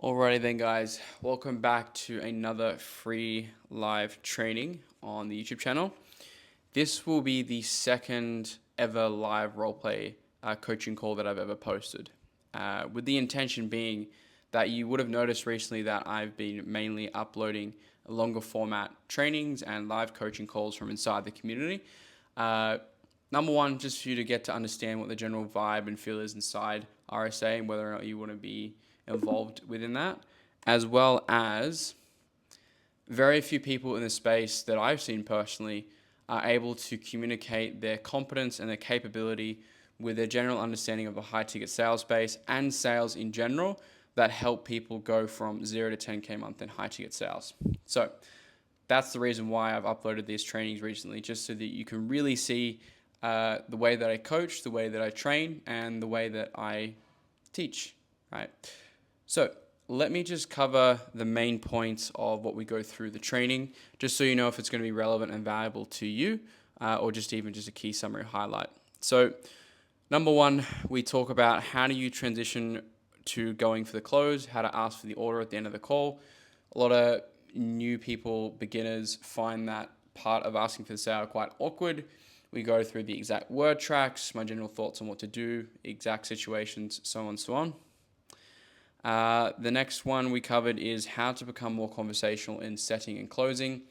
Alrighty then, guys. Welcome back to another free live training on the YouTube channel. This will be the second ever live roleplay coaching call that I've ever posted, with the intention being that you would have noticed recently that I've been mainly uploading longer format trainings and live coaching calls from inside the community. Number one, just for you to get to understand what the general vibe and feel is inside RSA and whether or not you want to be involved within that, as well as very few people in the space that I've seen personally are able to communicate their competence and their capability with their general understanding of the high ticket sales space and sales in general that help people go from 0 to 10K a month in high ticket sales. So that's the reason why I've uploaded these trainings recently, just so that you can really see the way that I coach, the way that I train, and the way that I teach, right? So let me just cover the main points of what we go through the training, just so you know if it's going to be relevant and valuable to you, or just even just a key summary highlight. So number one, we talk about how do you transition to going for the close, how to ask for the order at the end of the call. A lot of new people, beginners, find that part of asking for the sale quite awkward. We go through the exact word tracks, my general thoughts on what to do, exact situations, so on and so on. The next one we covered is how to become more conversational in setting and closing.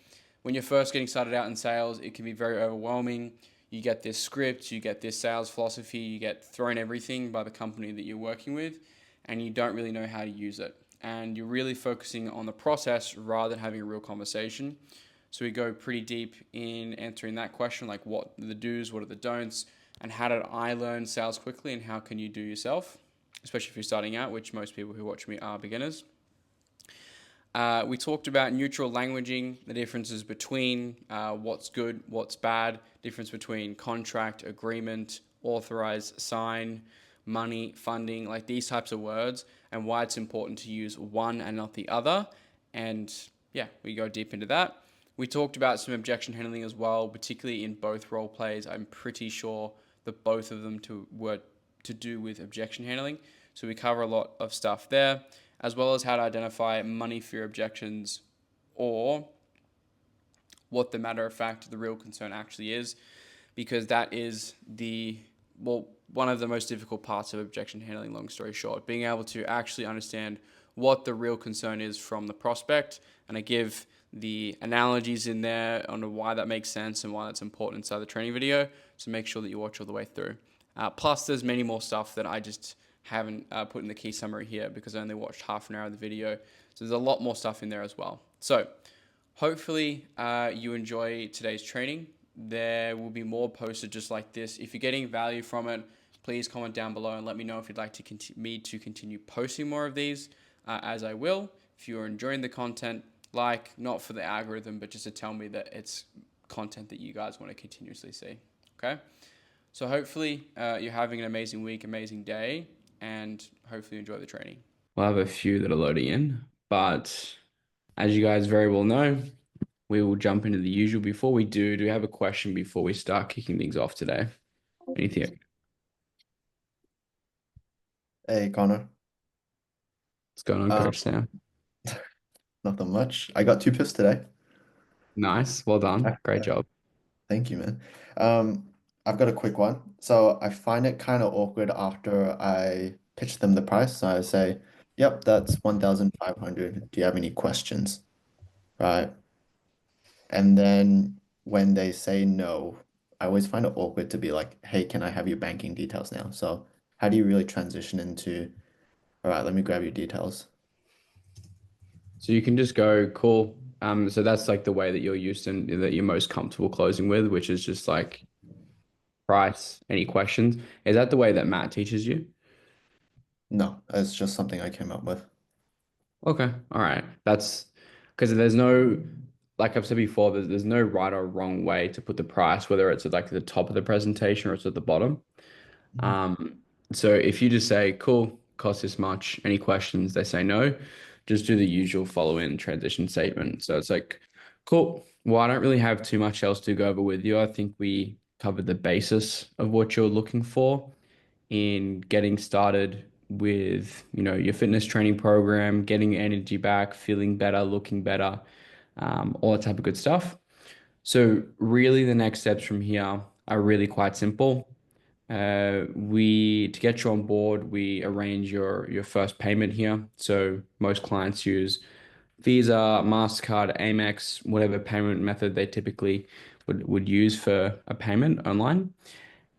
When you're first getting started out in sales, it can be very overwhelming. You get this script, you get this sales philosophy, you get thrown everything by the company that you're working with, and you don't really know how to use it. And you're really focusing on the process rather than having a real conversation. So we go pretty deep in answering that question, like what are the do's, what are the don'ts, and how did I learn sales quickly, and how can you do yourself, especially if you're starting out, which most people who watch me are beginners. We talked about neutral languaging, the differences between what's good, what's bad, difference between contract, agreement, authorize, sign, money, funding, like these types of words, and why it's important to use one and not the other. And yeah, we go deep into that. We talked about some objection handling as well, particularly in both role plays. I'm pretty sure that both of them were to do with objection handling. So we cover a lot of stuff there, as well as how to identify money fear objections, or what the matter of fact, the real concern actually is, because that is one of the most difficult parts of objection handling, long story short, being able to actually understand what the real concern is from the prospect. And I give the analogies in there on why that makes sense and why that's important inside the training video. So make sure that you watch all the way through. Plus, there's many more stuff that I just haven't put in the key summary here because I only watched half an hour of the video. So there's a lot more stuff in there as well. So hopefully you enjoy today's training. There will be more posted just like this. If you're getting value from it, please comment down below and let me know if you'd like me to continue posting more of these, as I will. If you're enjoying the content, not for the algorithm, but just to tell me that it's content that you guys want to continuously see. Okay? So hopefully you're having an amazing week, amazing day, and hopefully you enjoy the training. We'll have a few that are loading in, but as you guys very well know, we will jump into the usual. Before we do we have a question before we start kicking things off today? Anything? Hey Connor, What's going on, uh, Coach Sam? nothing much. I got two pips today. Nice. Well done. Great Yeah. job. Thank you, man. I've got a quick one. So I find it kind of awkward after I pitch them the price. So I say, "Yep, that's 1,500. Do you have any questions?" Right? And then when they say no, I always find it awkward to be like, "Hey, can I have your banking details now?" So how do you really transition into, "All right, let me grab your details." So you can just go, cool. So that's like the way that you're used and that you're most comfortable closing with, which is just like price, any questions. Is that the way that Matt teaches you? No, it's just something I came up with. Okay. All right. That's because there's no, like I've said before, there's no right or wrong way to put the price, whether it's at like the top of the presentation or it's at the bottom. Mhm. Um, so if you just say, cool, cost this much, any questions? They say no, just do the usual follow in transition statement. So it's like, cool. Well, I don't really have too much else to go over with you. I think we covered the basis of what you're looking for in getting started with, your fitness training program, getting your energy back, feeling better, looking better, all that type of good stuff. So really the next steps from here are really quite simple. To get you on board, we arrange your first payment here. So most clients use Visa, MasterCard, Amex, whatever payment method they typically would use for a payment online.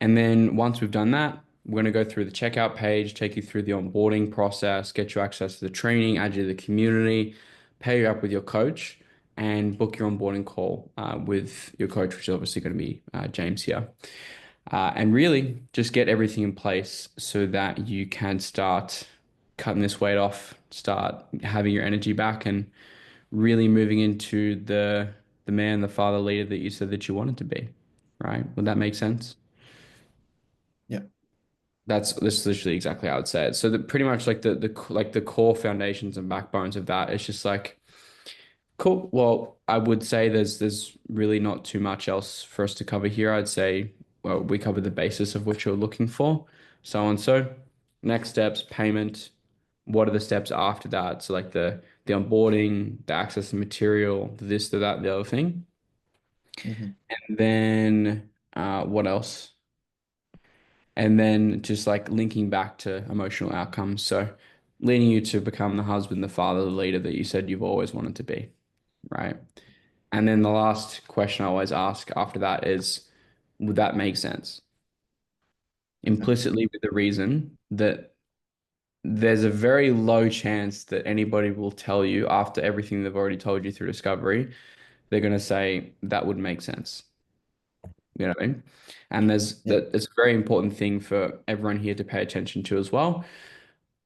And then once we've done that, we're going to go through the checkout page, take you through the onboarding process, get you access to the training, add you to the community, pair you up with your coach, and book your onboarding call with your coach, which is obviously going to be James here. And really just get everything in place so that you can start cutting this weight off, start having your energy back, and really moving into the man, the father leader that you said that you wanted to be, right? Would that make sense? Yeah. That's literally exactly how I'd say it. So that pretty much like the core foundations and backbones of that, it's just like cool. Well, I would say there's really not too much else for us to cover here. I'd say, well, we covered the basis of what you're looking for, so on. So next steps, payment. What are the steps after that? So like the onboarding, the access to material, this, the that, the other thing. Hmm. And then what else? And then just like linking back to emotional outcomes. So leading you to become the husband, the father, the leader that you said you've always wanted to be, right? And then the last question I always ask after that is, would that make sense? Exactly. Implicitly with the reason that there's a very low chance that anybody will tell you after everything they've already told you through discovery, they're going to say that would make sense. You know what I mean? And there's Yeah. that it's a very important thing for everyone here to pay attention to as well.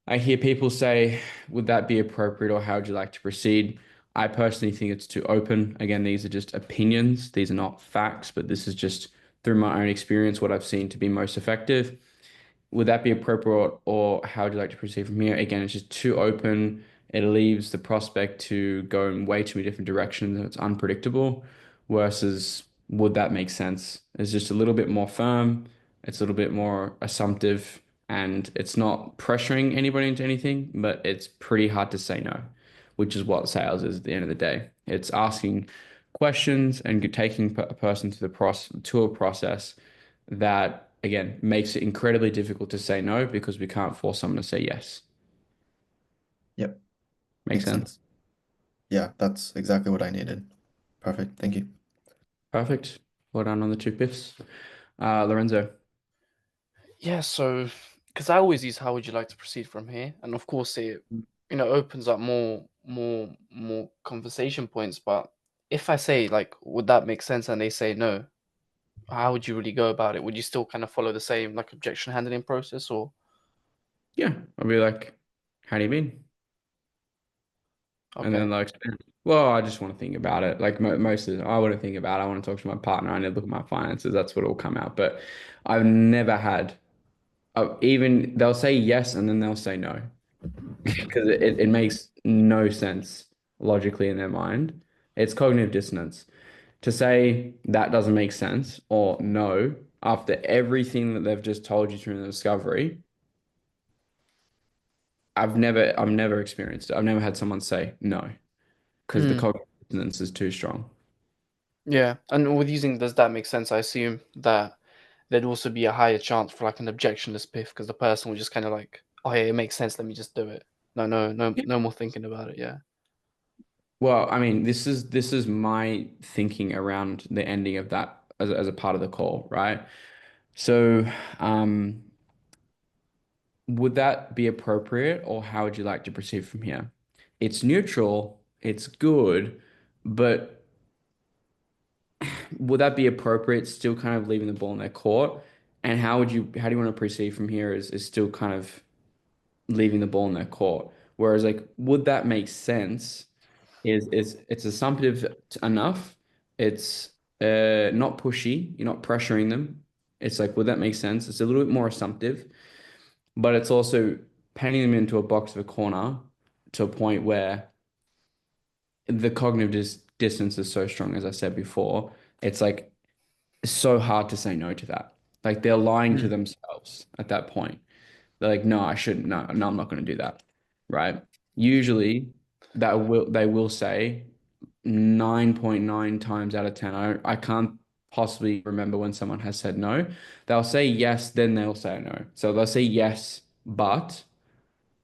I hear people say, would that be appropriate or how would you like to proceed? I personally think it's too open. Again, these are just opinions. These are not facts, but this is just through my own experience, what I've seen to be most effective. Would that be appropriate or how would you like to proceed from here? Again, it's just too open. It leaves the prospect to go in way too many different directions and it's unpredictable. Versus, would that make sense? It's just a little bit more firm. It's a little bit more assumptive and it's not pressuring anybody into anything, but it's pretty hard to say no, which is what sales is at the end of the day. It's asking questions and taking a person to to a process that again makes it incredibly difficult to say no because we can't force someone to say yes. Yep. Make Makes sense? sense. Yeah, that's exactly what I needed. Perfect. Thank you. Perfect. Well done on the two piffs. Lorenzo. Yeah, so because I always use how would you like to proceed from here, and of course it opens up more conversation points. But if I say like, would that make sense, and they say no, how would you really go about it? Would you still kind of follow the same like objection handling process, or Yeah, I'll be like, how do you mean? And okay? then like, well, I just want to think about it. Like most of I want to think about it. I want to talk to my partner. I need to look at my finances. That's what will come out. But I've never had, even they'll say yes and then they'll say no. Because it makes no sense logically in their mind. It's cognitive dissonance. To say that doesn't make sense or no after everything that they've just told you through the discovery, I've never experienced it. I've never had someone say no because the Mm, cognitive dissonance is too strong. yeah, and with using does that make sense? I assume that there'd also be a higher chance for like an objectionless piff because the person would just kind of like, oh yeah, it makes sense. Let me just do it. Yeah. No more thinking about it. Yeah. Well, I mean, this is my thinking around the ending of that as a part of the call, right? So, um, would that be appropriate, or how would you like to proceed from here? It's neutral, it's good, but would that be appropriate? Still kind of leaving the ball in their court, and how do you want to proceed from here? Is still kind of leaving the ball in their court. Whereas, like, would that make sense? Is it's assumptive enough? It's not pushy. You're not pressuring them. It's like, would that make sense? It's a little bit more assumptive but it's also painting them into a box of a corner to a point where the cognitive distance is so strong, as I said before. It's like it's so hard to say no to that. Like they're lying to Mm. themselves at that point. They're like, no, I shouldn't. No, no, I'm not going to do that. Right? Usually they will say 9.9 times out of 10. I can't possibly remember when someone has said no. They'll say yes, then they'll say no. So they'll say yes, but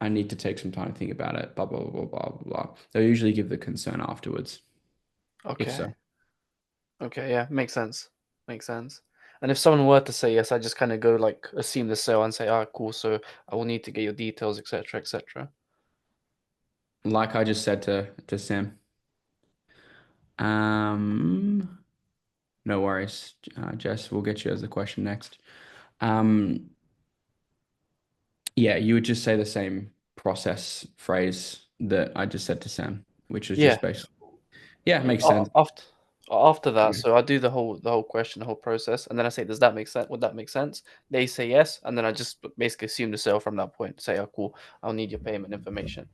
I need to take some time to think about it. Blah blah blah blah blah blah. They'll usually give the concern afterwards, if Okay. so. Okay, yeah, makes sense. Makes sense. And if someone were to say yes, I just kind of go like assume the sale and say, ah, cool, so I will need to get your details, etc., etc. Like I just said to Sam. Um, no worries, Jess. We'll get you as the question next. Um, yeah, you would just say the same process phrase that I just said to Sam, which was Yeah. just basically, yeah, makes sense. After that, Yeah. so I do the whole question, the whole process, and then I say, does that make sense? Would that make sense? They say yes, and then I just basically assume the sale from that point. Say, oh, cool, I'll need your payment information.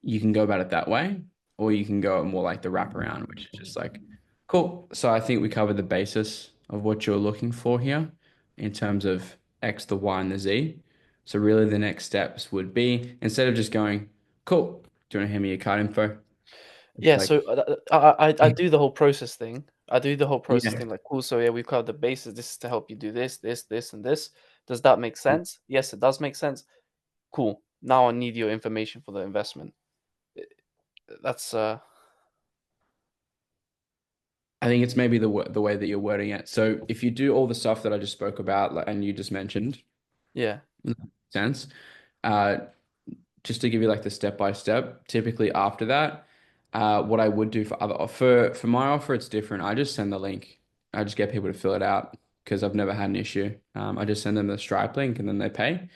You can go about it that way, or you can go more like the wraparound, which is just like, cool. So I think we covered the basis of what you're looking for here in terms of X, the Y, and the Z. So really the next steps would be instead of just going, cool, do you want to hand me your card info? It's Yeah, like, so I do the whole process thing. I do the whole process yeah, thing like, cool, so yeah, we've covered the basis. This is to help you do this, this, this, and this. Does that make sense? Yes, it does make sense. Cool. Now I need your information for the investment. That's I think it's maybe the way that you're wording it. So if you do all the stuff that I just spoke about like, and you just mentioned, yeah. sense. Uh, just to give you like the step by step, typically after that, what I would do for my offer, it's different. I just send the link. I just get people to fill it out because I've never had an issue. I just send them the Stripe link and then they pay,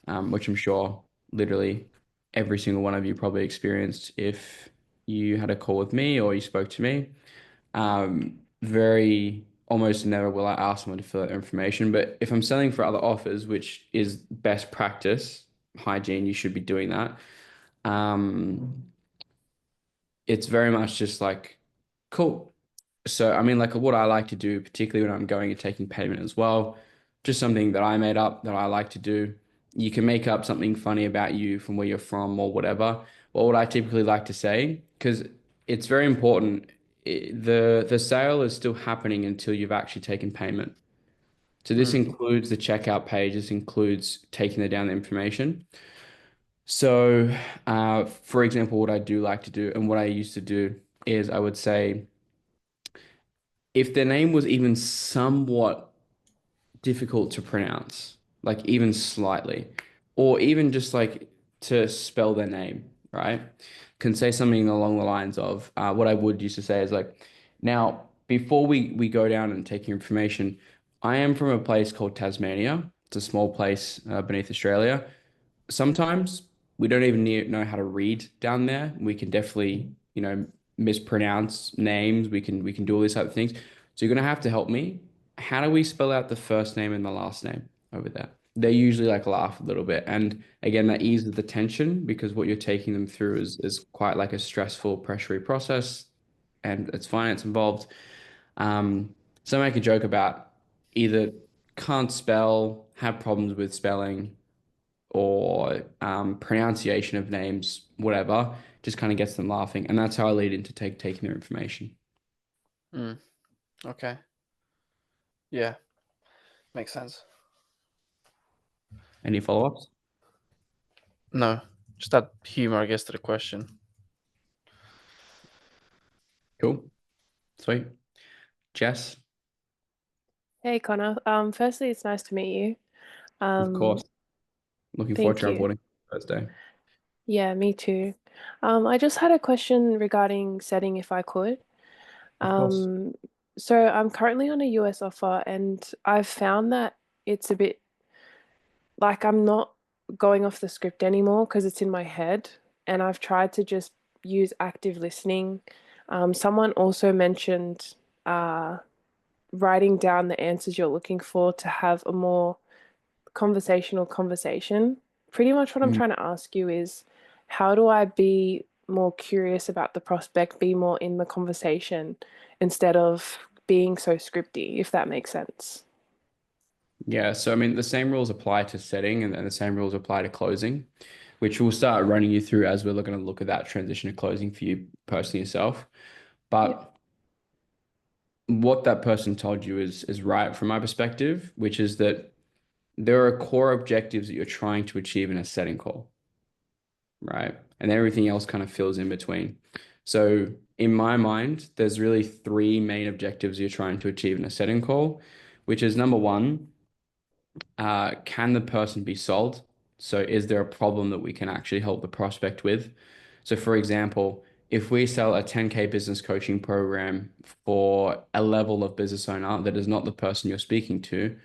which I'm sure literally every single one of you probably experienced if you had a call with me or you spoke to me. Very almost never will I ask someone to fill out their information, but if I'm selling for other offers, which is best practice, hygiene, you should be doing that. Um, it's very much just like, cool. So, I mean, like what I like to do, particularly when I'm going and taking payment as well, just something that I made up that I like to do. You can make up something funny about you from where you're from or whatever. What would I typically like to say? Because it's very important. The sale is still happening until you've actually taken payment. So this Mm, includes the checkout page. This includes taking down the information. So, for example, what I do like to do and what I used to do is I would say if their name was even somewhat difficult to pronounce, like even slightly, or even just like to spell their name, right? Can say something along the lines of what I would used to say is like, now, before we go down and take your information, I am from a place called Tasmania. It's a small place beneath Australia. Sometimes we don't even know how to read down there. We can definitely, mispronounce names. We can do all these type of things. So you're gonna have to help me. How do we spell out the first name and the last name over there? They usually like laugh a little bit. And again, that eases the tension because what you're taking them through is quite like a stressful, pressury process and it's finance involved. So I make a joke about either can't spell, have problems with spelling, or pronunciation of names, whatever, just kind of gets them laughing. And that's how I lead into taking their information. mm, okay. Yeah, makes sense. Any follow-ups? No, just add humor, I guess, to the question. Cool. Sweet. Jess, Hey Connor. Firstly, it's nice to meet you. of course. Um, Looking forward thank to our you. boarding Thursday. Yeah, me too. I just had a question regarding setting if I could. Of course. Um, so I'm currently on a US offer and I've found that it's a bit like I'm not going off the script anymore because it's in my head and I've tried to just use active listening. Someone also mentioned writing down the answers you're looking for to have a more conversational conversation. Pretty much what I'm Mm. trying to ask you is how do I be more curious about the prospect, be more in the conversation instead of being so scripty, if that makes sense? Yeah, so I mean, the same rules apply to setting and then the same rules apply to closing, which we'll start running you through as we're going to look at that transition to closing for you personally yourself. Yep. But what that person told you is right from my perspective, which is that there are core objectives that you're trying to achieve in a setting call, right? And everything else kind of fills in between. So in my mind, there's really three main objectives you're trying to achieve in a setting call, which is number one, can the person be sold? So is there a problem that we can actually help the prospect with? So for example, if we sell a 10K business coaching program for a level of business owner that is not the person you're speaking to,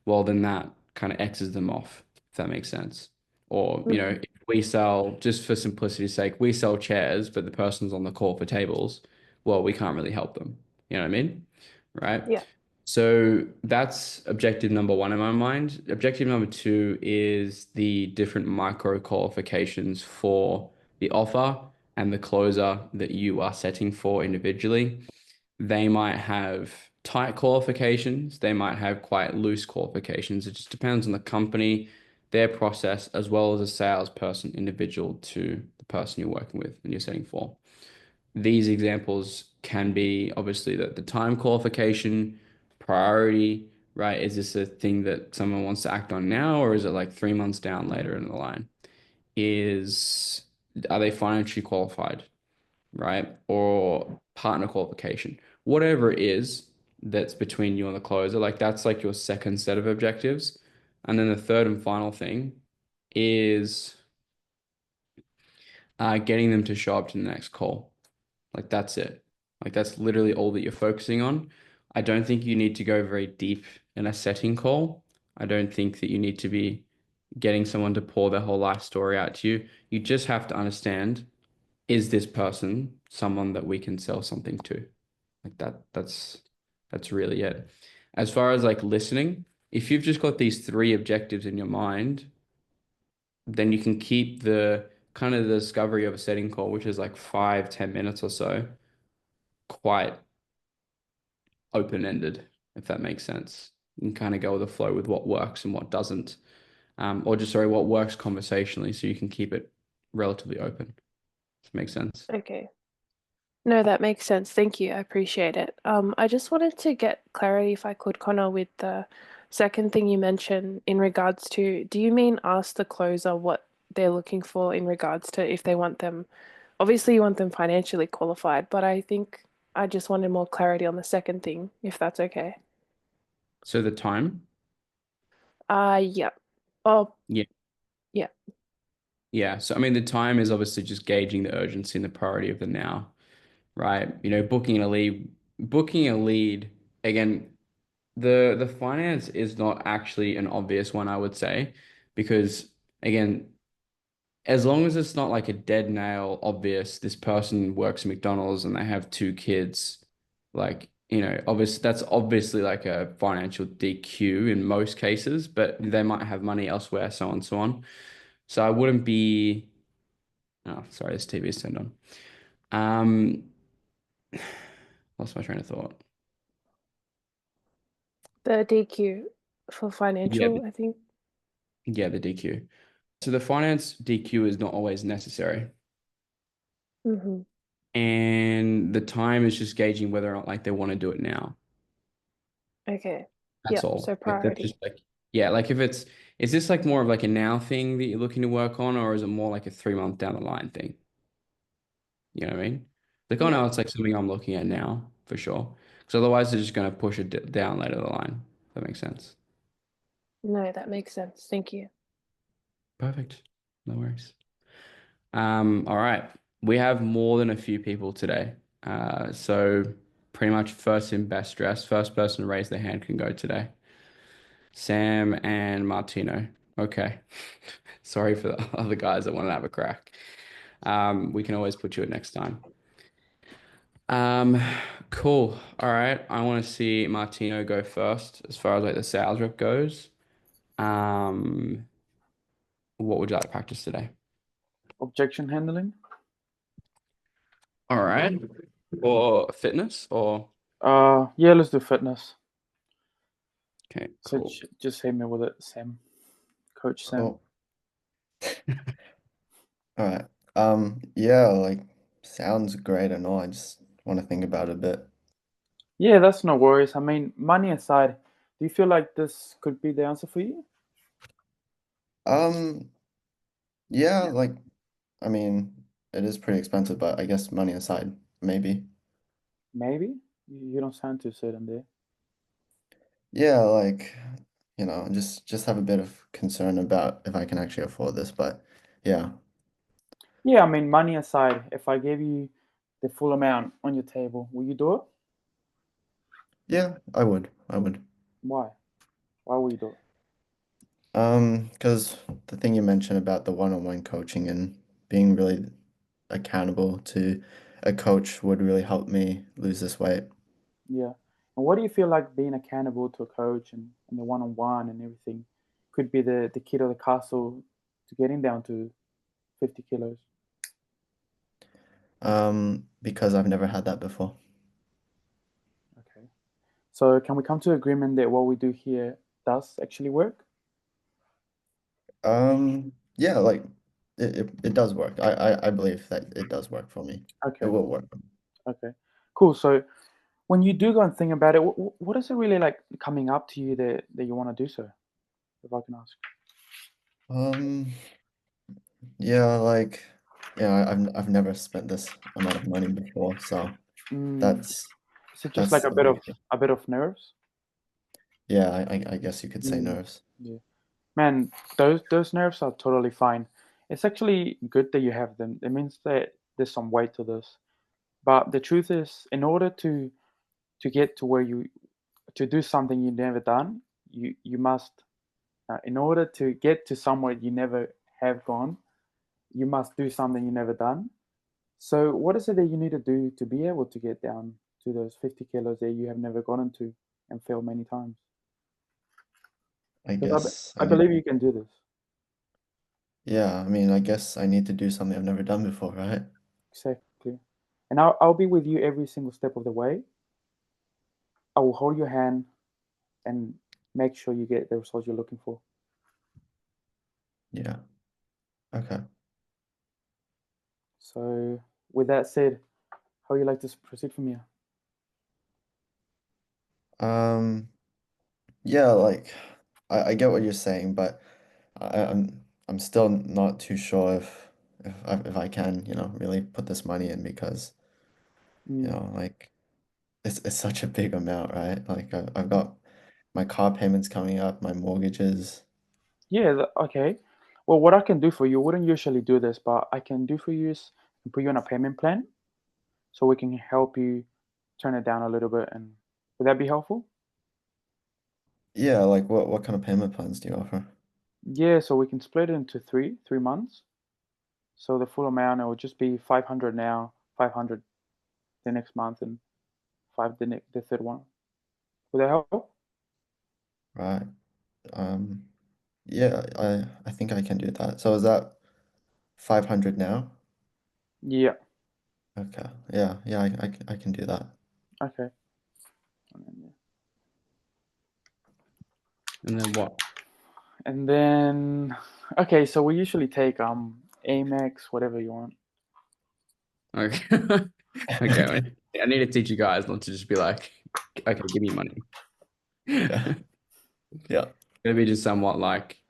well, then that kind of X's them off, if that makes sense. Or, you know, Mhm. if we sell, just for simplicity's sake, we sell chairs, but the person's on the call for tables, well, we can't really help them. You know what I mean? Right? Yeah. So that's objective number one in my mind. Objective number two is the different micro qualifications for the offer and the closer that you are setting for individually. They might have tight qualifications, they might have quite loose qualifications. It just depends on the company, their process, as well as a salesperson individual to the person you're working with and you're setting for. These examples can be obviously the time qualification, priority, right? Is this a thing that someone wants to act on now, or is it like 3 months down later in the line? Is Are they financially qualified, right? Or partner qualification? Whatever it is that's between you and the closer, like that's like your second set of objectives. And then the third and final thing is getting them to show up to the next call. Like that's it. Like that's literally all that you're focusing on. I don't think you need to go very deep in a setting call. I don't think that you need to be getting someone to pour their whole life story out to you. You just have to understand, is this person someone that we can sell something to? Like that's really it. As far as like listening, if you've just got these three objectives in your mind, then you can keep the kind of the discovery of a setting call, which is like 5, 10 minutes or so, quite open-ended, if that makes sense. You can kind of go with the flow with what works and what doesn't. Or just sorry, what works conversationally, so you can keep it relatively open. Does that make sense? Okay. No, that makes sense. Thank you. I appreciate it. I just wanted to get clarity, if I could, Connor, with the second thing you mentioned in regards to, do you mean ask the closer what they're looking for in regards to if they want them, obviously you want them financially qualified, but I think I just wanted more clarity on the second thing, if that's okay. So the time, Yeah. Oh, yeah, yeah. yeah. So I mean, the time is obviously just gauging the urgency and the priority of the now, right? You know, booking a lead again. The finance is not actually an obvious one, I would say, because again, as long as it's not like a dead nail obvious, this person works at McDonald's and they have two kids, like, you know, that's obviously like a financial DQ in most cases, but they might have money elsewhere, so on and so on. So I wouldn't be, oh, sorry, this TV is turned on. Um, Lost my train of thought. The DQ for Yeah, financial, I think. yeah, the DQ. So the finance DQ is not always necessary. Mm-hmm. And the time is just gauging whether or not like they want to do it now. Okay. That's Yep. all. So Like that's just priority. like yeah, like if it's is this like more of like a now thing that you're looking to work on, or is it more like a 3 month down the line thing? You know what I mean? Like, oh Yeah. no, it's like something I'm looking at now for sure. Because otherwise they're just gonna push it down later the line. If that makes sense. No, that makes sense. Thank you. Perfect. No worries. All right. We have more than a few people today. So pretty much first in best dress, first person to raise their hand can go today. Sam and Martino. Okay. Sorry for the other guys that want to have a crack. We can always put you at next time. Um, cool. All right. I want to see Martino go first as far as like the sales rep goes. Um, what would you like to practice today? Objection handling. All right. Or fitness or Yeah, let's do fitness. Okay, So cool. just hit me with it, Sam. Coach Sam. Cool. All right. Yeah, like sounds great and all. I just want to think about it a bit. Yeah, that's no worries. I mean, money aside, do you feel like this could be the answer for you? Um, yeah, like I mean, it is pretty expensive, but I guess money aside, maybe. Maybe. You don't sound too certain there. Yeah, like, just have a bit of concern about if I can actually afford this, but yeah. Yeah, I mean, money aside, if I gave you the full amount on your table, will you do it? Yeah, I would. I would. Why? Why will you do it? Because the thing you mentioned about the one-on-one coaching and being really accountable to a coach would really help me lose this weight. Yeah. And what do you feel like being accountable to a coach and the one-on-one and everything could be the key to the castle to getting down to 50 kilos? Because I've never had that before. Okay. So can we come to agreement that what we do here does actually work? Yeah, like it does work. I believe that it does work for me. It Okay. will work. Okay. Cool. So when you do go and think about it, what is it really like coming up to you that you want to do so, if I can ask? Um, yeah, like I've never spent this amount of money before, so Mm, that's is it just that's like a big thing. a bit of nerves? Yeah, I guess you could say Mm, nerves. yeah. Man, those nerves are totally fine. It's actually good that you have them. It means that there's some weight to this. But the truth is, in order to get to where you to do something you've never done, you must in order to get to somewhere you never have gone, you must do something you never done. So what is it that you need to do to be able to get down to those 50 kilos that you have never gotten to and failed many times? I Because guess I believe you can do this. yeah, I mean, I guess I need to do something I've never done before, right? Exactly. And I'll be with you every single step of the way. I will hold your hand and make sure you get the results you're looking for. Yeah. Okay. So, with that said, how you like to proceed from here? Um, yeah, like I get what you're saying, but I'm still not too sure if I can, really put this money in because, Mm. like it's such a big amount, right? Like I've got my car payments coming up, my mortgages. Yeah, okay. Well, what I can do for you, wouldn't usually do this, but I can do for you is put you on a payment plan so we can help you turn it down a little bit. And would that be helpful? Yeah, like what kind of payment plans do you offer? Yeah, so we can split it into three months. So the full amount, it would just be 500 now, 500 the next month, and the third one. Would that help? Right. Um, yeah, I think I can do that. So is that 500 now? Yeah. Okay. Yeah, I can do that. Okay. And then, yeah. And then what? And then, okay, so we usually take Amex, whatever you want. Okay. Okay. I need to teach you guys not to just be like, okay, give me money. Yeah. Yeah. It'll be just somewhat like,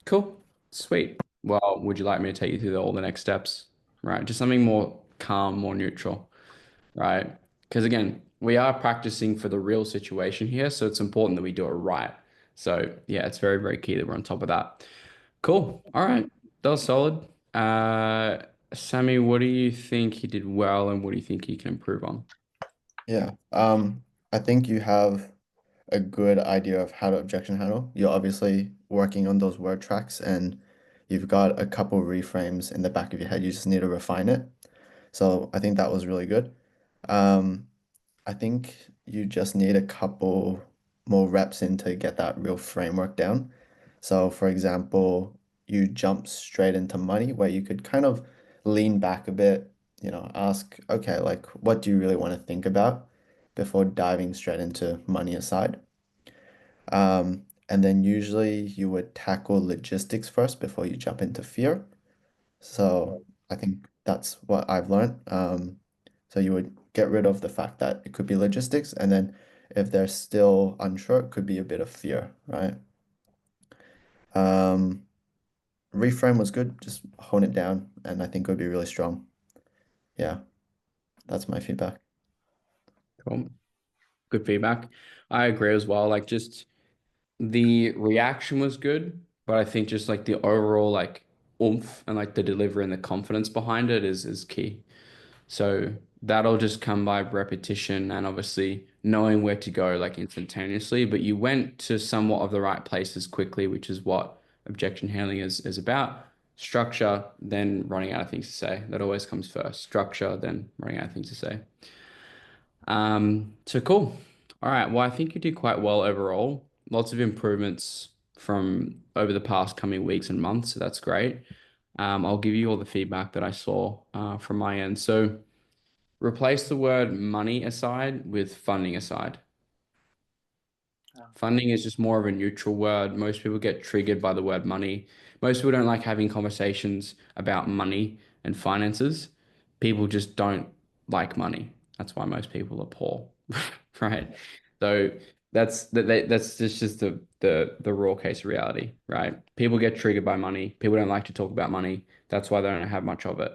cool, sweet. Well, would you like me to take you through all the next steps? Right. Just something more calm, more neutral. Right. Because again, we are practicing for the real situation here. So it's important that we do it right. So yeah, it's very, very key that we're on top of that. Cool. All right. That was solid. Sammy, what do you think he did well and what do you think he can improve on? Yeah. I think you have a good idea of how to objection handle. You're obviously working on those word tracks and you've got a couple reframes in the back of your head. You just need to refine it. So I think that was really good. Um, I think you just need a couple more reps in to get that real framework down. So, for example, you jump straight into money where you could kind of lean back a bit, ask, okay, like, what do you really want to think about before diving straight into money aside? And then usually you would tackle logistics first before you jump into fear. So I think that's what I've learned. So you would get rid of the fact that it could be logistics, and then if they're still unsure, it could be a bit of fear, right? Um, Reframe was good, just hone it down, and I think it would be really strong. Yeah, that's my feedback. Cool. Good feedback. I agree as well. Like just the reaction was good, but I think just like the overall like oomph and like the delivery and the confidence behind it is key. So that'll just come by repetition and obviously knowing where to go like instantaneously. But you went to somewhat of the right places quickly, which is what objection handling is about. Structure, then running out of things to say. That always comes first. Structure, then running out of things to say. So cool. All right. Well, I think you did quite well overall. Lots of improvements from over the past coming weeks and months. So that's great. I'll give you all the feedback that I saw from my end. So replace the word money aside with funding aside. Funding is just more of a neutral word. Most people get triggered by the word money. Most people don't like having conversations about money and finances. People just don't like money. That's why most people are poor, right? So that's just the raw case reality, right? People get triggered by money. People don't like to talk about money. That's why they don't have much of it,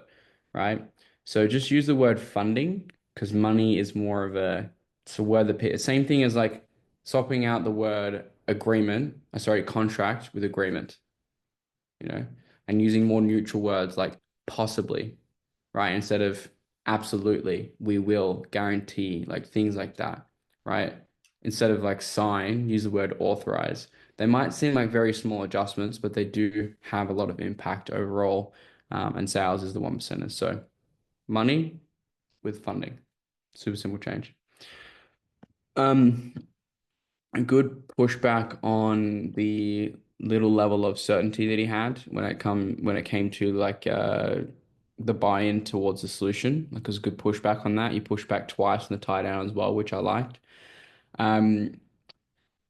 right? So just use the word funding because money is more of it's a word that same thing as like swapping out the word agreement, sorry, contract with agreement, and using more neutral words like possibly, right? Instead of absolutely, we will, guarantee, like things like that, right? Instead of like sign, use the word authorize. They might seem like very small adjustments, but they do have a lot of impact overall. And sales is the 1%. So money with funding, super simple change. A good pushback on the little level of certainty that he had when it came to like the buy-in towards the solution. Like it was a good pushback on that. You pushed back twice in the tie down as well, which I liked. Um,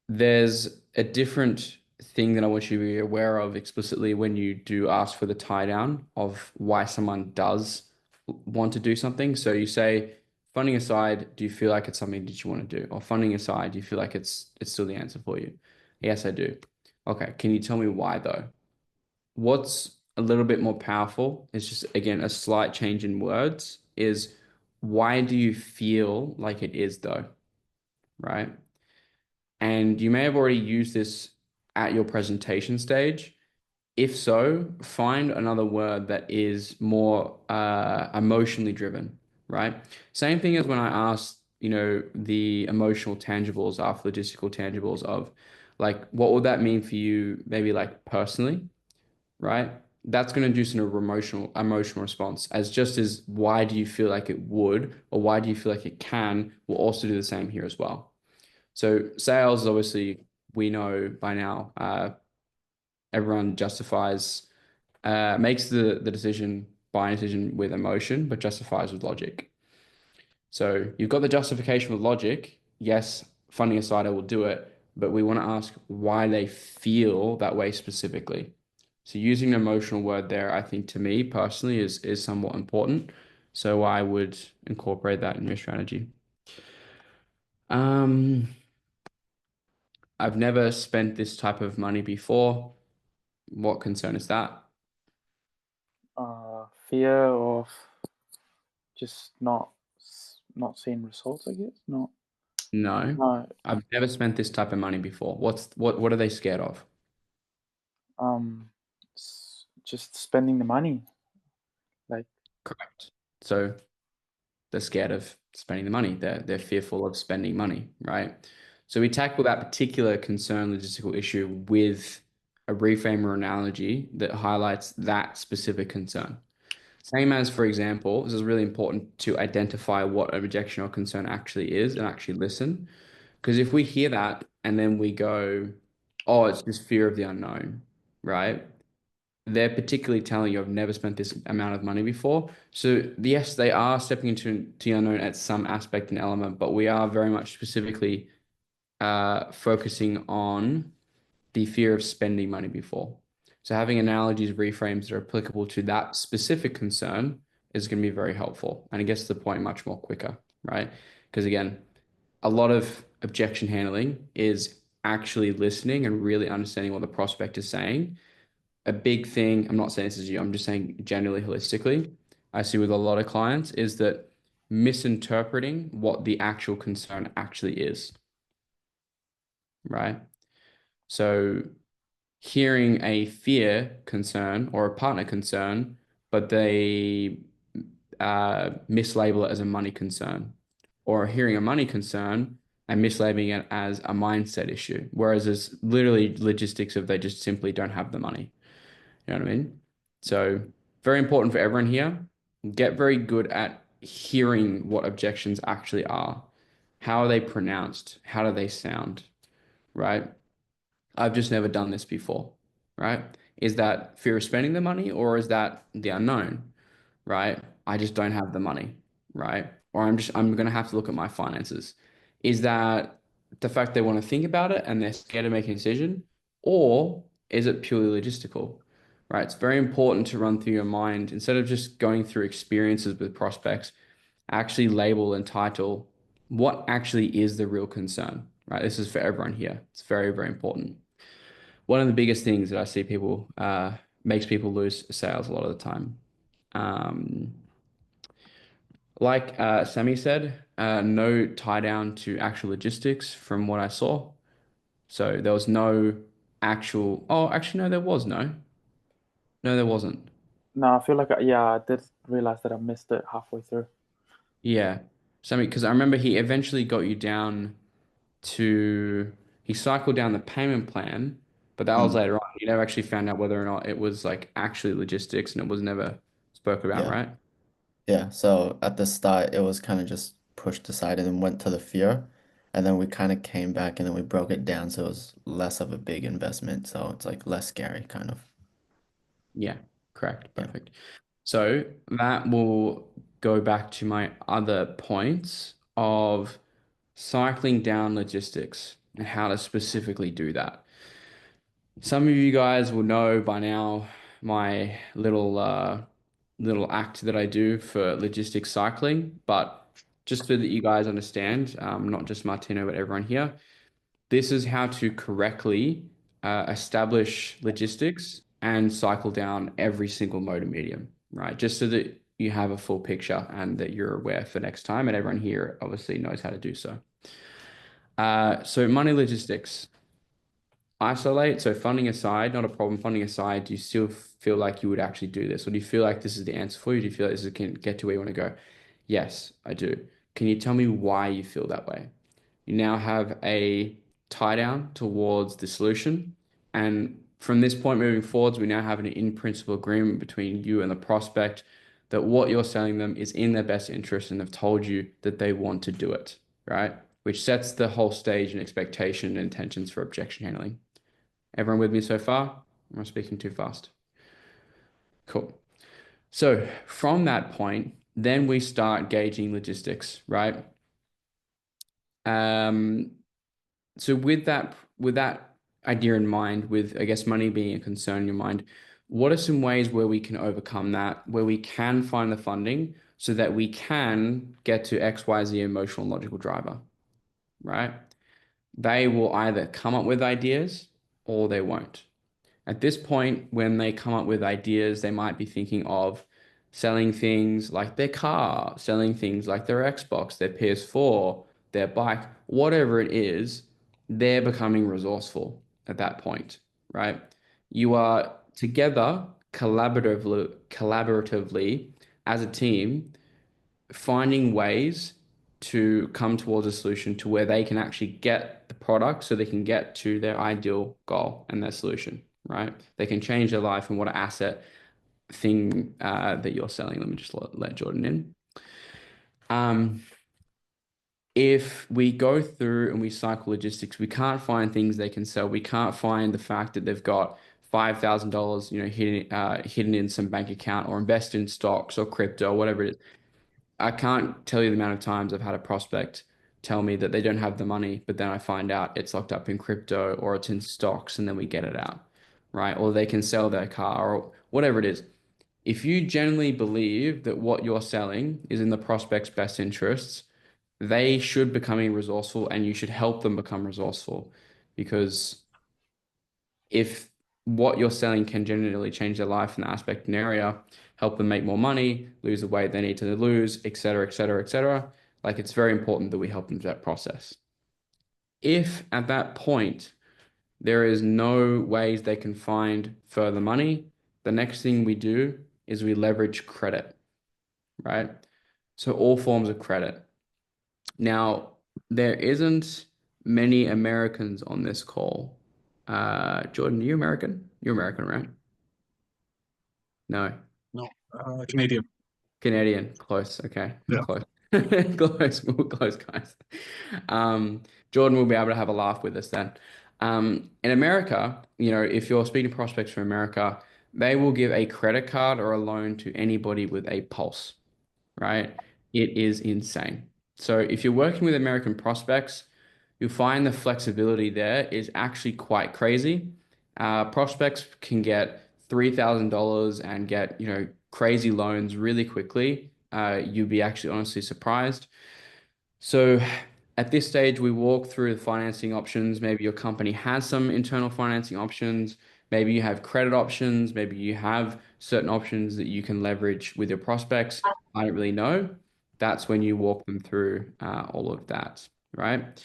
there's a different thing that I want you to be aware of explicitly when you do ask for the tie down of why someone does want to do something. So you say, funding aside, do you feel like it's something that you want to do? Or funding aside, do you feel like it's still the answer for you? Yes, I do. Okay, can you tell me why though? What's a little bit more powerful is just again a slight change in words is why do you feel like it is though? Right? And you may have already used this at your presentation stage. If so, find another word that is more emotionally driven, right? Same thing as when I asked, the emotional tangibles after logistical tangibles of like, what would that mean for you, maybe like personally, right? That's going to induce an emotional response as just as why do you feel like it would or why do you feel like it can will also do the same here as well. So sales, obviously, we know by now, everyone makes the decision, buying decision with emotion, but justifies with logic. So you've got the justification with logic. Yes, funding aside, I will do it, but we want to ask why they feel that way specifically. So using an emotional word there, I think to me personally is somewhat important. So I would incorporate that in your strategy. I've never spent this type of money before. What concern is that? Fear of just not seeing results, I guess. No. No. I've never spent this type of money before. What are they scared of? Just spending the money. Like Correct. So they're scared of spending the money. They're fearful of spending money, right? So we tackle that particular concern logistical issue with a reframe or analogy that highlights that specific concern. Same as, for example, this is really important to identify what an objection or concern actually is and actually listen. Because if we hear that and then we go, oh, it's just fear of the unknown, right? They're particularly telling you, I've never spent this amount of money before. So yes, they are stepping into the unknown at some aspect and element, but we are very much specifically focusing on the fear of spending money before. So having analogies, reframes that are applicable to that specific concern is going to be very helpful, and it gets to the point much more quicker, right? Because again, a lot of objection handling is actually listening and really understanding what the prospect is saying. A big thing, I'm not saying this is you, I'm just saying generally holistically, I see with a lot of clients is that misinterpreting what the actual concern actually is, right? So hearing a fear concern or a partner concern, but they mislabel it as a money concern, or hearing a money concern and mislabeling it as a mindset issue, whereas it's literally logistics of they just simply don't have the money. You know what I mean? So very important for everyone here. Get very good at hearing what objections actually are. How are they pronounced? How do they sound? Right? I've just never done this before, right? Is that fear of spending the money or is that the unknown, right? I just don't have the money, right? Or I'm going to have to look at my finances. Is that the fact they want to think about it and they're scared to make a decision? Or is it purely logistical, right? It's very important to run through your mind instead of just going through experiences with prospects, actually label and title what actually is the real concern, right? This is for everyone here. It's very, very important. One of the biggest things that I see people makes people lose sales a lot of the time. Um, like Sammy said, no tie down to actual logistics from what I saw. So there was no actual. Oh, actually, no, there was no. No, there wasn't. No, I feel like yeah, I did realize that I missed it halfway through. Yeah, Sammy, because I remember he eventually got you down to. He cycled down the payment plan, but that was Mm, later on. You never actually found out whether or not it was like actually logistics, and it was never spoke about, yeah. right? Yeah. So at the start, it was kind of just pushed aside and then went to the fear. And then we kind of came back and then we broke it down. So it was less of a big investment. So it's like less scary, kind of. Yeah, correct. Yeah. Perfect. So that will go back to my other points of cycling down logistics and how to specifically do that. Some of you guys will know by now my little act that I do for logistics cycling, but just so that you guys understand, not just Martino, but everyone here, this is how to correctly establish logistics and cycle down every single mode and medium, right? Just so that you have a full picture and that you're aware for next time, and everyone here obviously knows how to do so. So money logistics, isolate. So funding aside, not a problem. Funding aside, do you still feel like you would actually do this, or do you feel like this is the answer for you? Do you feel like this can get to where you want to go? Yes, I do. Can you tell me why you feel that way? You now have a tie down towards the solution. And from this point moving forwards, we now have an in principle agreement between you and the prospect that what you're selling them is in their best interest and have told you that they want to do it, right? Which sets the whole stage and expectation and intentions for objection handling. Everyone with me so far? Am I speaking too fast? Cool. So from that point, then we start gauging logistics, right? Um, so with that idea in mind, with I guess money being a concern in your mind, what are some ways where we can overcome that, where we can find the funding so that we can get to XYZ emotional and logical driver, right? They will either come up with ideas or they won't. At this point, when they come up with ideas, they might be thinking of selling things like their car, selling things like their Xbox, their PS4, their bike, whatever it is, they're becoming resourceful at that point, right? You are together collaboratively as a team finding ways to come towards a solution to where they can actually get the product so they can get to their ideal goal and their solution, right? They can change their life and what an asset thing that you're selling. Let me just let Jordan in. If we go through and we cycle logistics, we can't find things they can sell. We can't find the fact that they've got $5,000, hidden in some bank account or invest in stocks or crypto or whatever it is. I can't tell you the amount of times I've had a prospect tell me that they don't have the money, but then I find out it's locked up in crypto or it's in stocks and then we get it out, right? Or they can sell their car or whatever it is. If you genuinely believe that what you're selling is in the prospect's best interests, they should become resourceful and you should help them become resourceful, because if what you're selling can genuinely change their life in that aspect and area, help them make more money, lose the weight they need to lose, et cetera, et cetera, et cetera. Like, it's very important that we help them through that process. If at that point there is no ways they can find further money, the next thing we do is we leverage credit, right? So all forms of credit. Now, there isn't many Americans on this call. Jordan, are you American? You're American, right? No. No, Canadian. Canadian. Close. Okay. Yeah. Close. Close. We're close, guys. Jordan will be able to have a laugh with us then. In America, if you're speaking to prospects from America, they will give a credit card or a loan to anybody with a pulse, right? It is insane. So if you're working with American prospects, you'll find the flexibility there is actually quite crazy. Prospects can get $3,000 and get, crazy loans really quickly. You'd be actually honestly surprised. So at this stage, we walk through the financing options. Maybe your company has some internal financing options. Maybe you have credit options. Maybe you have certain options that you can leverage with your prospects. I don't really know. That's when you walk them through all of that, right?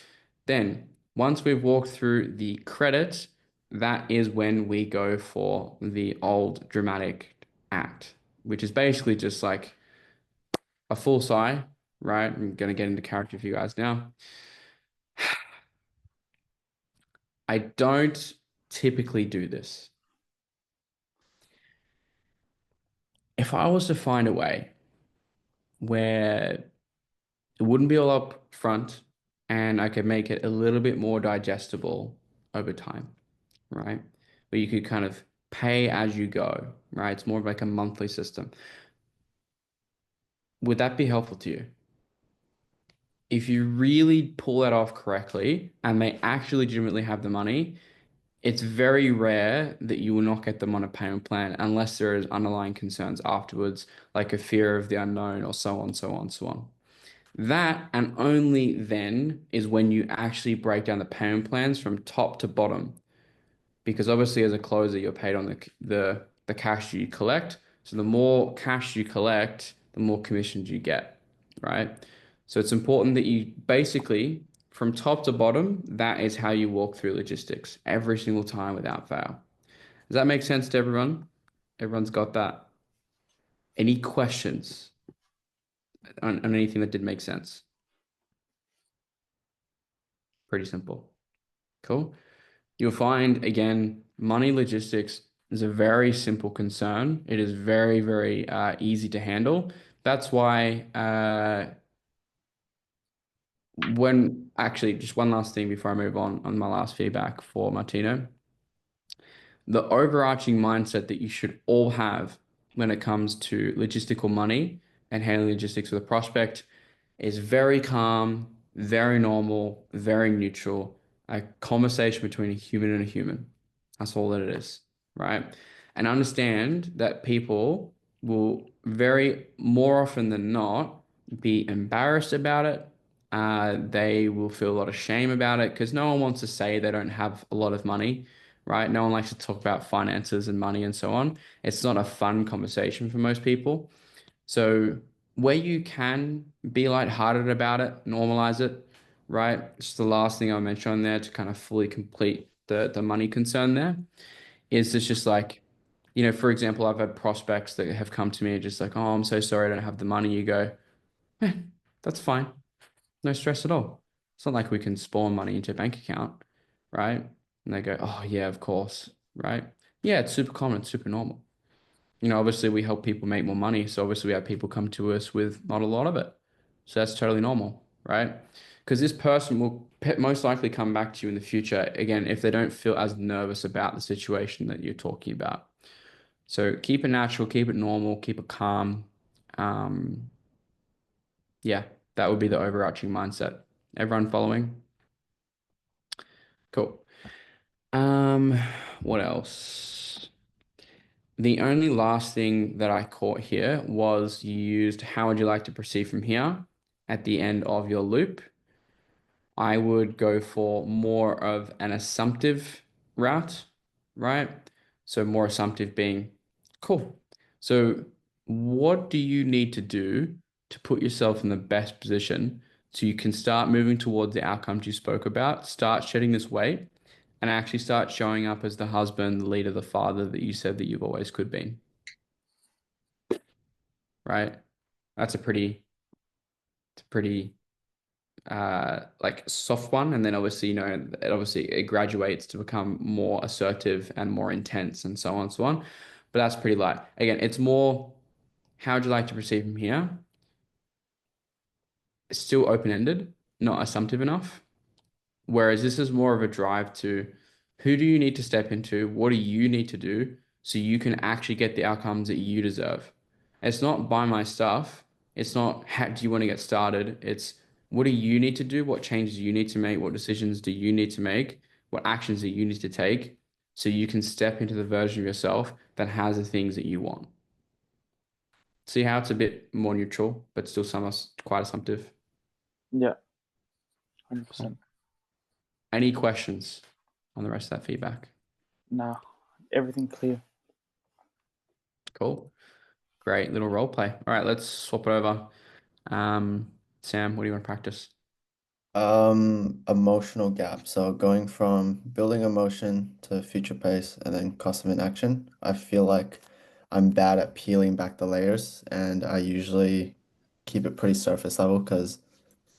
Then once we've walked through the credit, that is when we go for the old dramatic act, which is basically just like a full sigh, right? I'm going to get into character for you guys now. I don't typically do this. If I was to find a way where it wouldn't be all up front and I could make it a little bit more digestible over time, right? But you could kind of pay as you go, right? It's more of like a monthly system. Would that be helpful to you? If you really pull that off correctly and they actually legitimately have the money, it's very rare that you will not get them on a payment plan unless there is underlying concerns afterwards, like a fear of the unknown or so on, so on, so on. That and only then is when you actually break down the payment plans from top to bottom. Because obviously as a closer, you're paid on the cash you collect. So the more cash you collect, the more commissions you get, right? So it's important that you basically, from top to bottom, that is how you walk through logistics every single time without fail. Does that make sense to everyone? Everyone's got that? Any questions on anything that did make sense? Pretty simple. Cool. You'll find, again, money logistics is a very simple concern. It is very, very easy to handle. That's why actually, just one last thing before I move on my last feedback for Martino. The overarching mindset that you should all have when it comes to logistical money and handling logistics with a prospect is very calm, very normal, very neutral, a conversation between a human and a human. That's all that it is, right? And understand that people will very more often than not be embarrassed about it. They will feel a lot of shame about it because no one wants to say they don't have a lot of money, right? No one likes to talk about finances and money and so on. It's not a fun conversation for most people. So where you can be lighthearted about it, normalize it, right? Just the last thing I'll mention on there to kind of fully complete the money concern there is it's just like, for example, I've had prospects that have come to me just like, oh, I'm so sorry, I don't have the money. You go, that's fine. No stress at all. It's not like we can spawn money into a bank account, right? And they go, oh yeah, of course, right? Yeah, it's super common, it's super normal. Obviously we help people make more money. So obviously we have people come to us with not a lot of it. So that's totally normal, right? Because this person will most likely come back to you in the future, again, if they don't feel as nervous about the situation that you're talking about. So keep it natural, keep it normal, keep it calm. Yeah, that would be the overarching mindset. Everyone following? Cool. What else? The only last thing that I caught here was you used how would you like to proceed from here at the end of your loop. I would go for more of an assumptive route, right? So more assumptive being cool. So what do you need to do to put yourself in the best position so you can start moving towards the outcomes you spoke about, start shedding this weight, and actually start showing up as the husband, the leader, the father that you said that you've always could be, right? That's it's a pretty like soft one, and then obviously it graduates to become more assertive and more intense and so on and so on, but that's pretty light. Again, it's more how would you like to proceed from here. It's still open-ended, not assumptive enough, whereas this is more of a drive to who do you need to step into, what do you need to do so you can actually get the outcomes that you deserve. It's not buy my stuff. It's not how do you want to get started. It's what do you need to do? What changes you need to make? What decisions do you need to make? What actions do you need to take so you can step into the version of yourself that has the things that you want? See how it's a bit more neutral, but still quite assumptive. Yeah, Cool. 100%. Any questions on the rest of that feedback? Nah, everything clear. Cool. Great little role play. All right, let's swap it over. Sam, what do you want to practice? Emotional gap. So going from building emotion to future pace and then cost of inaction. I feel like I'm bad at peeling back the layers, and I usually keep it pretty surface level because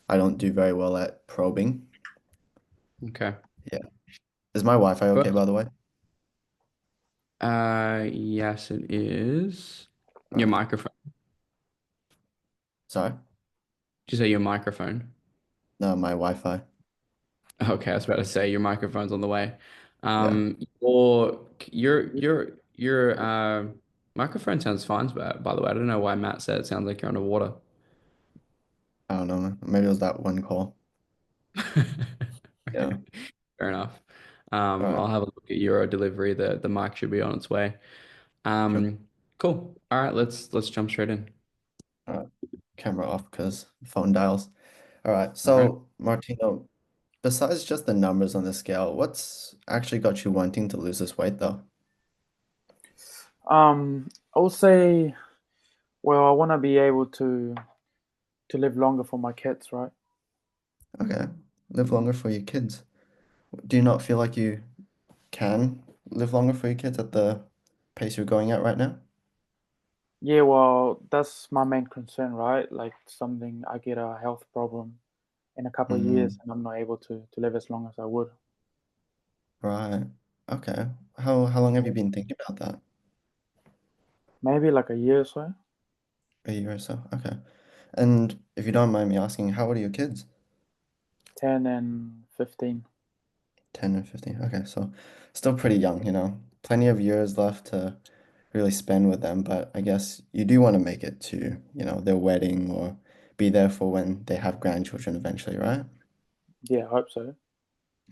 I don't do very well at probing. Okay. Yeah. Is my Wi-Fi okay, First, by the way? yes, it is. All Your right. microphone. Sorry. Did you say your microphone? No, my Wi-Fi. Okay, I was about to say your microphone's on the way. Yeah. Your microphone sounds fine, by the way. I don't know why Matt said it sounds like you're underwater. I don't know, man. Maybe it was that one call. Okay, Yeah. fair enough. All right. I'll have a look at your delivery. The mic should be on its way. Sure. Cool. All right, let's jump straight in. All right. Camera off because phone dials. All right. All right. So, Martino, besides just the numbers on the scale, what's actually got you wanting to lose this weight, though? I would say, well, I want to be able to live longer for my kids, right? Okay. Live longer for your kids. Do you not feel like you can live longer for your kids at the pace you're going at right now? Yeah, well, that's my main concern, right? Like something I get a health problem in a couple of years Mm, and I'm not able to live as long as I would. right. Okay. How long have you been thinking about that? Maybe like a year or so. A year or so? Okay. And if you don't mind me asking, how old are your kids? 10 and 15. 10 and 15. Okay, so still pretty young, you know. Plenty of years left to really spend with them, but I guess you do want to make it to, their wedding or be there for when they have grandchildren eventually, right? Yeah, I hope so.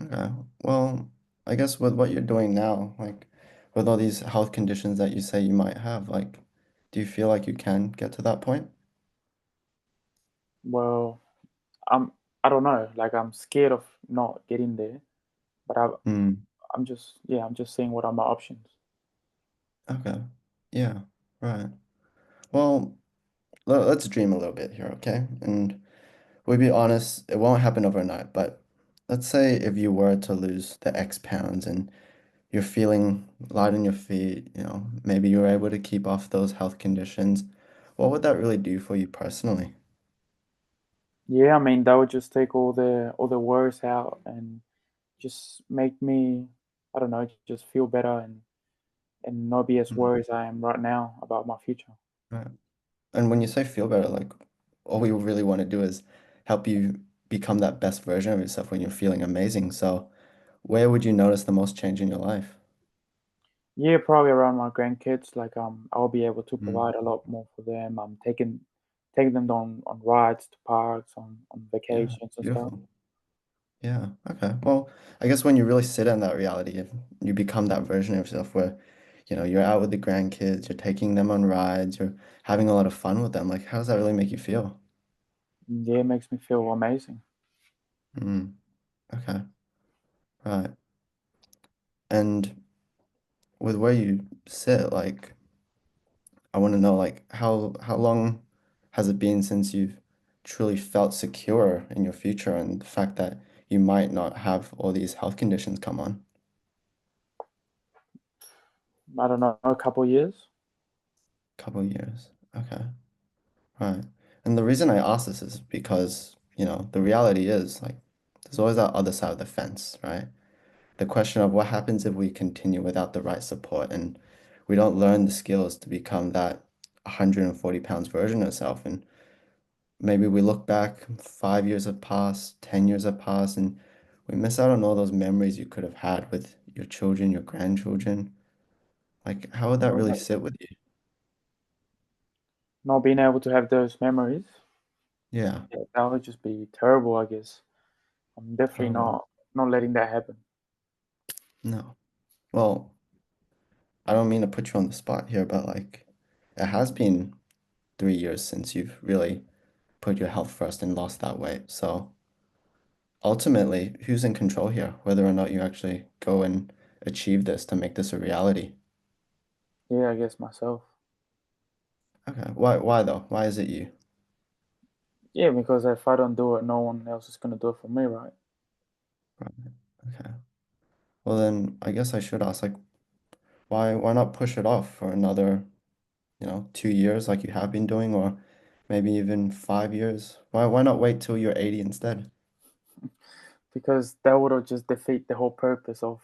Okay. Well, I guess with what you're doing now, like with all these health conditions that you say you might have, like, do you feel like you can get to that point? Well, I'm I don't know. Like I'm scared of not getting there, but Hmm. I'm just seeing what are my options. Okay. Yeah. Right. Well, let's dream a little bit here, okay? And we'll be honest, it won't happen overnight, but let's say if you were to lose the X pounds and you're feeling light on your feet, maybe you're able to keep off those health conditions, what would that really do for you personally? Yeah, I mean that would just take all the worries out and just make me, I don't know, just feel better and not be as Mm, worried as I am right now about my future. right. And when you say feel better, like all we really want to do is help you become that best version of yourself when you're feeling amazing. So where would you notice the most change in your life? Yeah, probably around my grandkids. Like I'll be able to Mm, provide a lot more for them. I'm taking them on rides to parks, on yeah, vacations and stuff. beautiful. Yeah. Okay. Well, I guess when you really sit in that reality, if you become that version of yourself where, you're out with the grandkids, you're taking them on rides, you're having a lot of fun with them. Like, how does that really make you feel? Yeah, it makes me feel amazing. Mm, okay. Right. And with where you sit, like, I want to know, like, how long has it been since you've truly felt secure in your future and the fact that you might not have all these health conditions come on? I don't know, a couple years. Couple of years. Okay. Right. And the reason I ask this is because, the reality is like there's always that other side of the fence, right? The question of what happens if we continue without the right support and we don't learn the skills to become that 140 pounds version of ourselves. And maybe we look back, 5 years have passed, 10 years have passed, and we miss out on all those memories you could have had with your children, your grandchildren. Like, how would that really Not, sit with you? not being able to have those memories, Yeah. yeah, that would just be terrible, I guess. I'm definitely Oh, not letting that happen. no. Well, I don't mean to put you on the spot here, but like, it has been 3 years since you've really put your health first and lost that weight. So ultimately, who's in control here? Whether or not you actually go and achieve this to make this a reality. Yeah, I guess myself. Okay. Why though? Why is it you? Yeah, because if I don't do it, no one else is gonna do it for me, right? Right. Okay. Well then, I guess I should ask, like, why not push it off for another, 2 years like you have been doing, or maybe even 5 years? Why not wait till you're 80 instead? Because that would just defeat the whole purpose of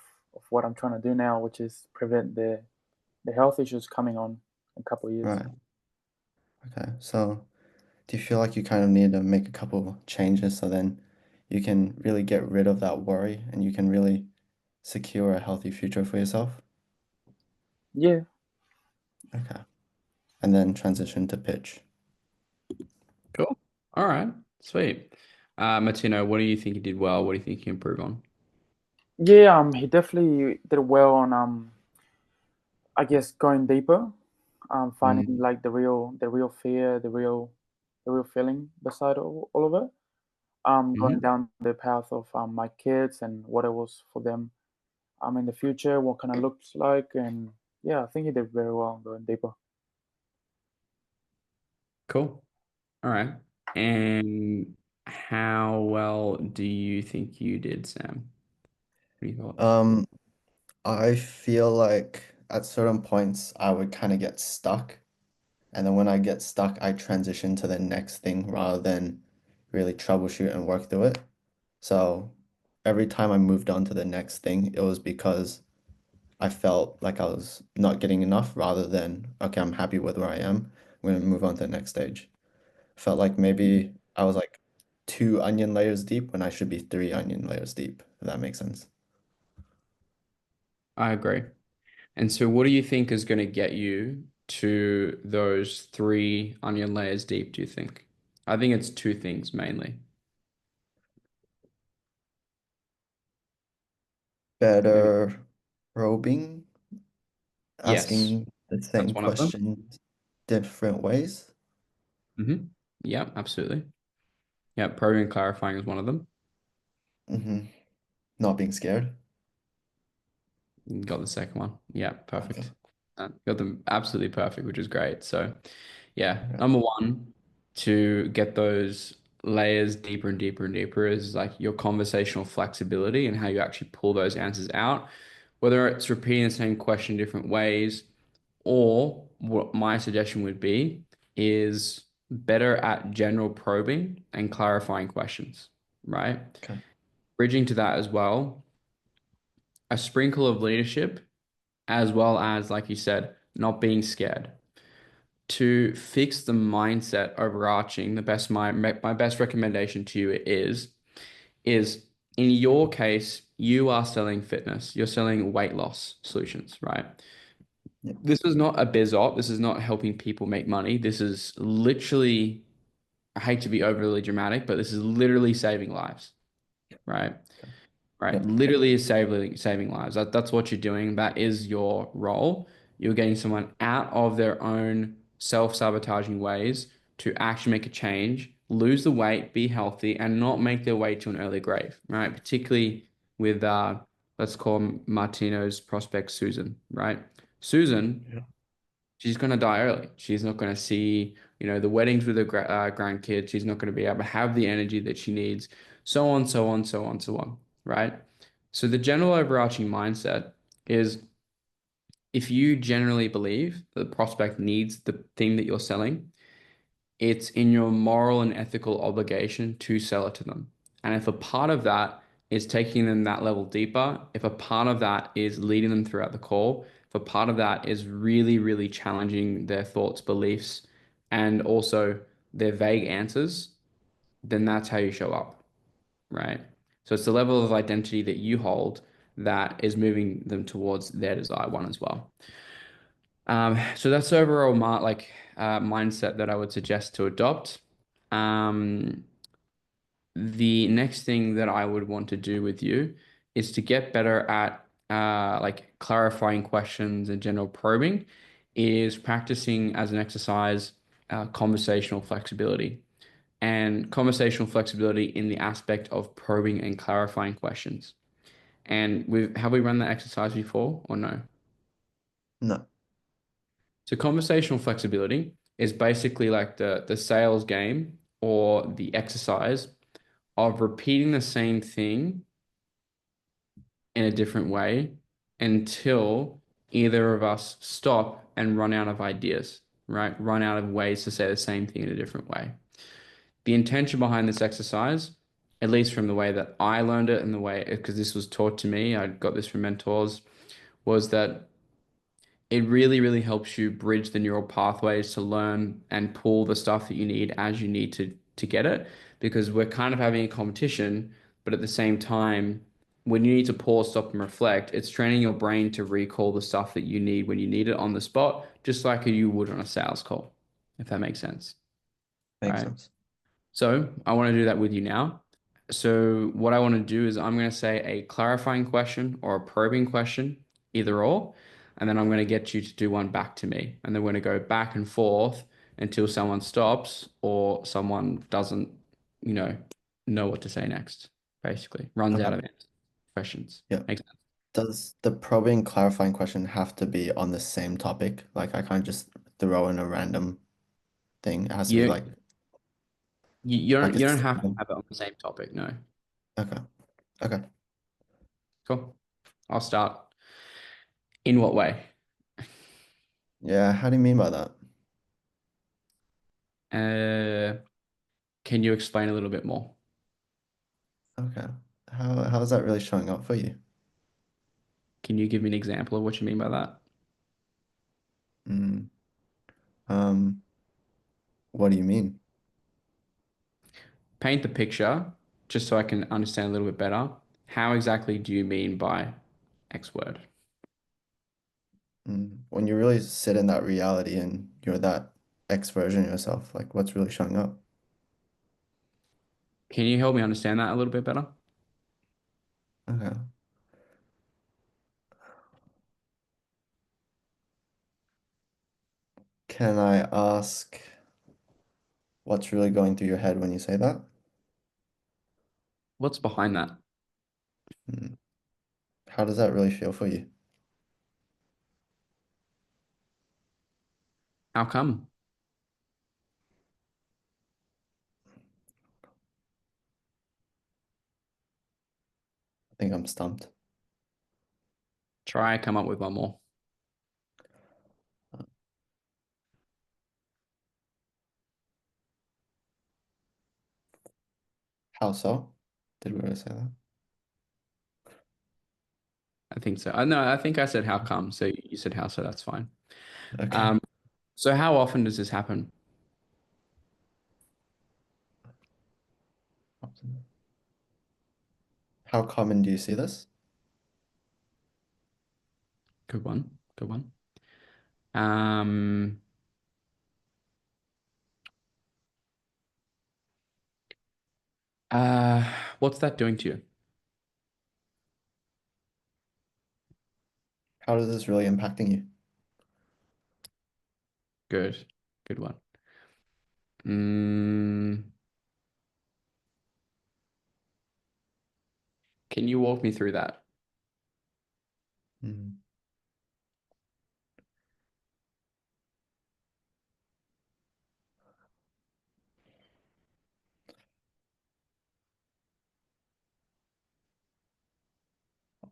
what I'm trying to do now, which is prevent the health issues coming on in a couple of years. Right. Okay. So do you feel like you kind of need to make a couple changes so then you can really get rid of that worry and you can really secure a healthy future for yourself? Yeah, Okay. And then transition to pitch. Cool. All right. Sweet. Martino, what do you think you did well? What do you think you can improve on? yeah. He definitely did well on I guess going deeper, finding Mm, like the real fear, the real feeling beside all of it. Going Hmm. down the path of my kids and what it was for them in the future, what kind of looks like, and yeah, I think he did very well going deeper. Cool. All right. And how well do you think you did, Sam? What are your thoughts? Um, I feel like at certain points I would kind of get stuck. And then when I get stuck, I transition to the next thing rather than really troubleshoot and work through it. So every time I moved on to the next thing, it was because I felt like I was not getting enough rather than, okay, I'm happy with where I am. I'm going to move on to the next stage. Felt like maybe I was like 2 onion layers deep when I should be 3 onion layers deep, if that makes sense. I agree. And so, what do you think is going to get you to those three onion layers deep, do you think? I think it's two things mainly. Maybe. Better probing, Yes, asking the that's same one of them. questions different ways. Hmm. Yeah, absolutely. Yeah, probing and clarifying is one of them. Hmm. Not being scared. Got the second one. Yeah, Okay. perfect. Got them absolutely perfect, which is great. So, yeah, Okay. number one, to get those layers deeper and deeper and deeper is like your conversational flexibility and how you actually pull those answers out, whether it's repeating the same question different ways, or what my suggestion would be is better at general probing and clarifying questions, right? Okay. Bridging to that as well, a sprinkle of leadership as well as, like you said, not being scared. To fix the mindset overarching, my best recommendation to you is in your case, you are selling fitness, you're selling weight loss solutions, right? Yeah. This is not a biz op. This is not helping people make money. This is literally, I hate to be overly dramatic, but this is literally saving lives, right? Right. Yep. Literally is saving lives. That's what you're doing. That is your role. You're getting someone out of their own self-sabotaging ways to actually make a change, lose the weight, be healthy, and not make their way to an early grave, right? Particularly with let's call Martino's prospect Susan, right? Susan, Yeah. she's going to die early. She's not going to see, the weddings with her grandkids. She's not going to be able to have the energy that she needs, so on, so on, so on, so on, right? So the general overarching mindset is if you generally believe that the prospect needs the thing that you're selling, it's in your moral and ethical obligation to sell it to them. And if a part of that is taking them that level deeper, if a part of that is leading them throughout the call, if a part of that is really, really challenging their thoughts, beliefs, and also their vague answers, then that's how you show up, right? So it's the level of identity that you hold that is moving them towards their desired one as well. So that's the overall mindset that I would suggest to adopt. Um, the next thing that I would want to do with you is to get better at clarifying questions and general probing, is practicing as an exercise conversational flexibility and conversational flexibility in the aspect of probing and clarifying questions. And have we run that exercise before or no? No. So conversational flexibility is basically like the sales game or the exercise of repeating the same thing in a different way until either of us stop and run out of ideas, right? Run out of ways to say the same thing in a different way. The intention behind this exercise, at least from the way that I learned it and the way, because this was taught to me, I got this from mentors, was that it really, really helps you bridge the neural pathways to learn and pull the stuff that you need as you need to get it. Because we're kind of having a competition, but at the same time, when you need to pause, stop, and reflect, it's training your brain to recall the stuff that you need when you need it on the spot, just like you would on a sales call, if that makes sense. Makes Right? sense. So I want to do that with you now. So what I want to do is I'm going to say a clarifying question or a probing question, either or, and then I'm going to get you to do one back to me. And then we're going to go back and forth until someone stops or someone doesn't, know what to say next, basically. Runs out Okay. of questions. Yeah. Makes sense. Does the probing clarifying question have to be on the same topic? Like I can't just throw in a random thing. It has to be You, like you don't it's have to have it on the same topic, no. okay. Okay. Cool. I'll start. In what way? Yeah, how do you mean by that? Can you explain a little bit more? Okay. How is that really showing up for you? Can you give me an example of what you mean by that? Mm, um, what do you mean? Paint the picture just so I can understand a little bit better. How exactly do you mean by X word? When you really sit in that reality and you're that X version of yourself, like what's really showing up? Can you help me understand that a little bit better? Okay. Can I ask what's really going through your head when you say that? What's behind that? Mm, How does that really feel for you? How come? I think I'm stumped. Try come up with one more. How so? Did we really say that? I think so. No, I think I said how come. So you said how, so that's fine. Okay. So how often does this happen? How common do you see this? Good one. Good one. Um, uh, What's that doing to you? How is this really impacting you? Good one. Can you walk me through that? Mm,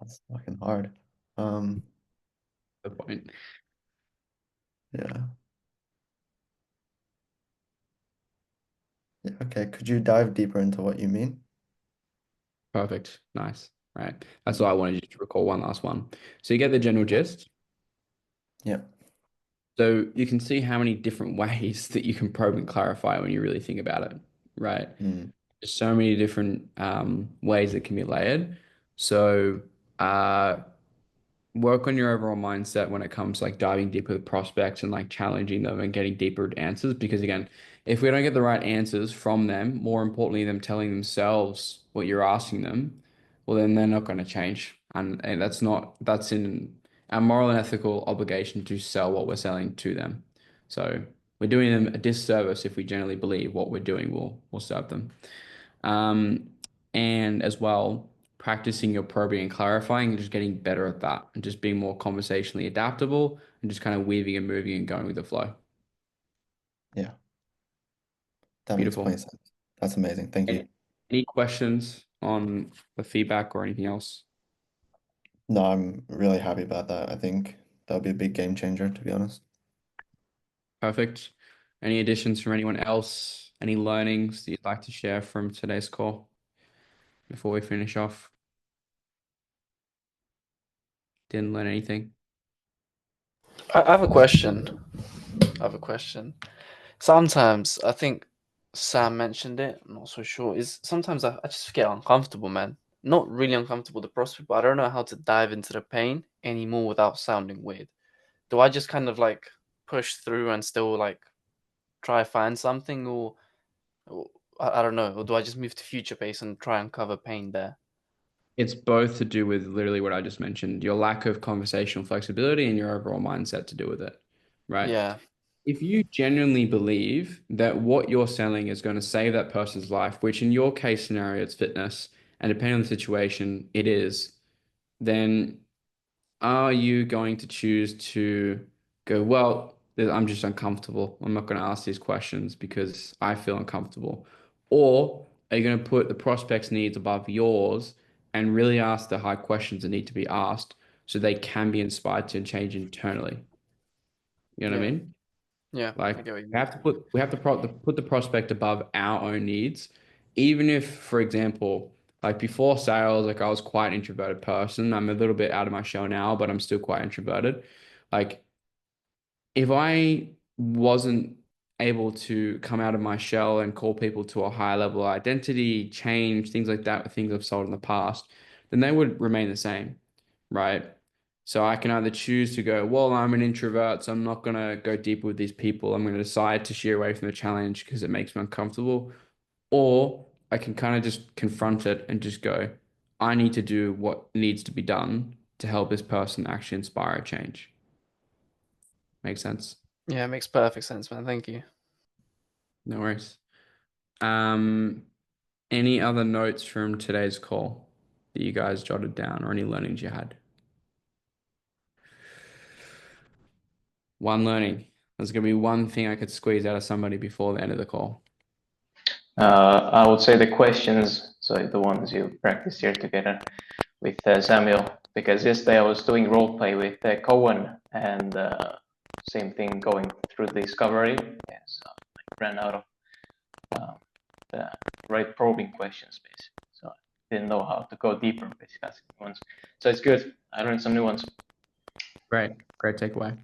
that's fucking hard. The point. Yeah. Yeah, okay. Could you dive deeper into what you mean? Perfect. Nice. Right. That's all I wanted you to recall. One last one. So you get the general gist. Yeah. So you can see how many different ways that you can probe and clarify when you really think about it, right? Mm, There's so many different ways that can be layered. So work on your overall mindset when it comes to like diving deeper with prospects and like challenging them and getting deeper answers. Because again, if we don't get the right answers from them, more importantly, them telling themselves what you're asking them, well, then they're not going to change. And that's in our moral and ethical obligation to sell what we're selling to them. So we're doing them a disservice if we generally believe what we're doing will serve them. Um, and as well, practicing your probing and clarifying and just getting better at that and just being more conversationally adaptable and just kind of weaving and moving and going with the flow. yeah. That makes Beautiful. plenty of sense. That's amazing. Thank you. Any questions on the feedback or anything else? No, I'm really happy about that. I think that'll be a big game changer, to be honest. Perfect. Any additions from anyone else? Any learnings that you'd like to share from today's call before we finish off? Didn't learn anything? I have a question. Sometimes I think Sam mentioned it. I'm not so sure. Is sometimes I just get uncomfortable, man. Not really uncomfortable the prospect, but I don't know how to dive into the pain anymore without sounding weird. Do I just kind of like push through and still like try find something, or I don't know, or do I just move to future pace and try and cover pain there? It's both to do with literally what I just mentioned, your lack of conversational flexibility and your overall mindset to do with it, right? Yeah, If you genuinely believe that what you're selling is going to save that person's life, which in your case scenario, it's fitness, and depending on the situation, it is, then are you going to choose to go, well, I'm just uncomfortable. I'm not going to ask these questions because I feel uncomfortable. Or are you going to put the prospect's needs above yours and really ask the hard questions that need to be asked so they can be inspired to change internally? You know what I yeah, mean? yeah. Like I get what you we mean. have to put the prospect above our own needs, even if, for example, like before sales, like I was quite an introverted person. I'm a little bit out of my shell now, but I'm still quite introverted. Like if I wasn't able to come out of my shell and call people to a higher level of identity, change, things like that, with things I've sold in the past, then they would remain the same, right? So I can either choose to go, well, I'm an introvert, so I'm not going to go deeper with these people. I'm going to decide to sheer away from the challenge because it makes me uncomfortable. Or I can kind of just confront it and just go, I need to do what needs to be done to help this person actually inspire a change. Makes sense? Yeah, it makes perfect sense, man. Thank you. No worries. Um, any other notes from today's call that you guys jotted down or any learnings you had? One learning. There's going to be one thing I could squeeze out of somebody before the end of the call. I would say the questions, so the ones you practiced here together with Samuel, because yesterday I was doing role play with Cohen, and same thing going through the discovery. Yes, I ran out of the right probing questions, basically. So I didn't know how to go deeper, basically, asking ones. So it's good. I learned some new ones. Great takeaway.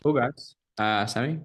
Cool guys. Sammy,